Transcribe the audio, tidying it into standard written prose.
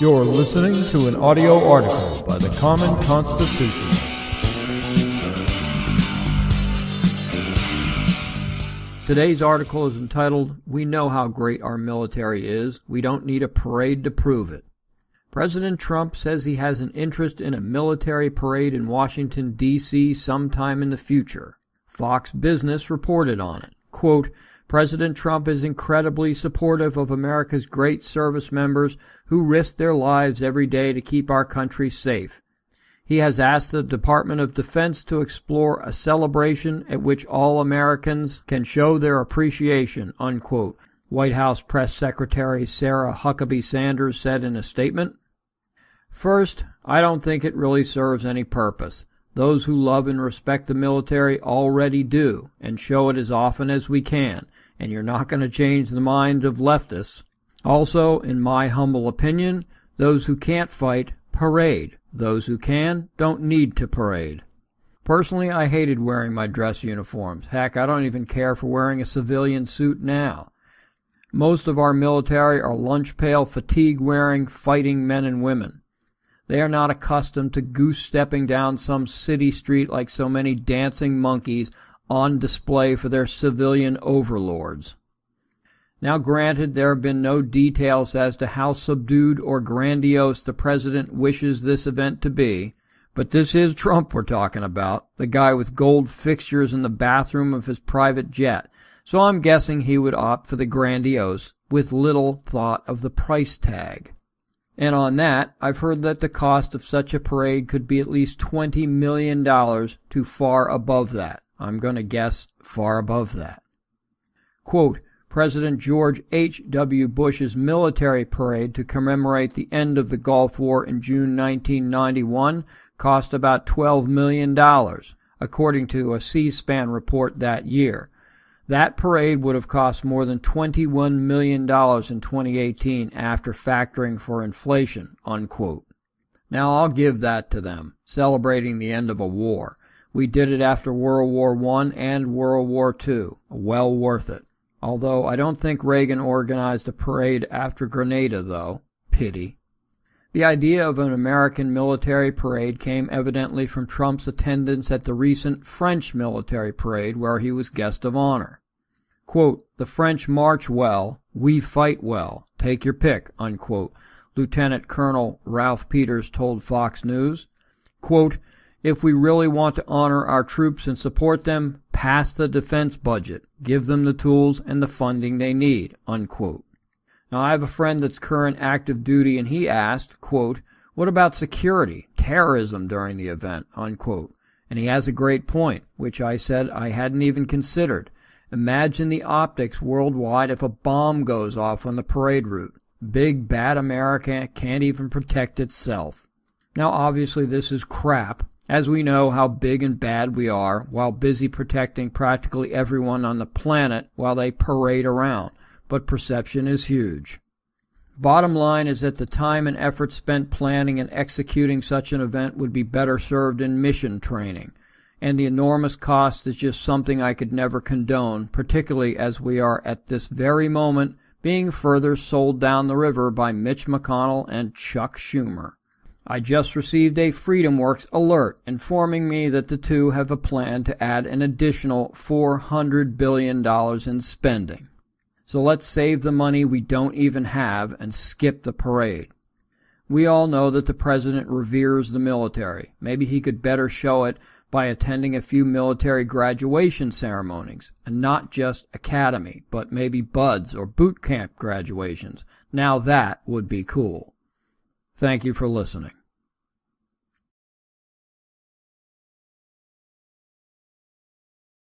You're listening to an audio article by the Common Constitutionalist. Today's article is entitled, "We Know How Great Our Military Is. We Don't Need a Parade to Prove It." President Trump says he has an interest in a military parade in Washington, D.C. sometime in the future. Fox Business reported on it. Quote, President Trump is incredibly supportive of America's great service members who risk their lives every day to keep our country safe. He has asked the Department of Defense to explore a celebration at which all Americans can show their appreciation, unquote, White House Press Secretary Sarah Huckabee Sanders said in a statement. First, I don't think it really serves any purpose. Those who love and respect the military already do, and show it as often as we can, and you're not going to change the minds of leftists. Also, in my humble opinion, those who can't fight, parade. Those who can, don't need to parade. Personally, I hated wearing my dress uniforms. Heck, I don't even care for wearing a civilian suit now. Most of our military are lunch pail, fatigue-wearing, fighting men and women. They are not accustomed to goose-stepping down some city street like so many dancing monkeys on display for their civilian overlords. Now granted, there have been no details as to how subdued or grandiose the president wishes this event to be, but this is Trump we're talking about, the guy with gold fixtures in the bathroom of his private jet, so I'm guessing he would opt for the grandiose with little thought of the price tag. And on that, I've heard that the cost of such a parade could be at least $20 million to far above that. I'm going to guess far above that. Quote, President George H.W. Bush's military parade to commemorate the end of the Gulf War in June 1991 cost about $12 million, according to a C-SPAN report that year. That parade would have cost more than $21 million in 2018 after factoring for inflation, unquote. Now I'll give that to them, celebrating the end of a war. We did it after World War I and World War II. Well worth it. Although I don't think Reagan organized a parade after Grenada, though. Pity. The idea of an American military parade came evidently from Trump's attendance at the recent French military parade where he was guest of honor. Quote, the French march well, we fight well. Take your pick, unquote, Lieutenant Colonel Ralph Peters told Fox News. Quote, if we really want to honor our troops and support them, pass the defense budget. Give them the tools and the funding they need, unquote. Now, I have a friend that's current active duty, and he asked, quote, what about security, terrorism during the event, unquote. And he has a great point, which I said I hadn't even considered. Imagine the optics worldwide if a bomb goes off on the parade route. Big, bad America can't even protect itself. Now, obviously, this is crap, as we know how big and bad we are while busy protecting practically everyone on the planet while they parade around, but perception is huge. Bottom line is that the time and effort spent planning and executing such an event would be better served in mission training, and the enormous cost is just something I could never condone, particularly as we are at this very moment being further sold down the river by Mitch McConnell and Chuck Schumer. I just received a FreedomWorks alert informing me that the two have a plan to add an additional $400 billion in spending. So let's save the money we don't even have and skip the parade. We all know that the president reveres the military. Maybe he could better show it by attending a few military graduation ceremonies, and not just academy, but maybe buds or boot camp graduations. Now that would be cool. Thank you for listening.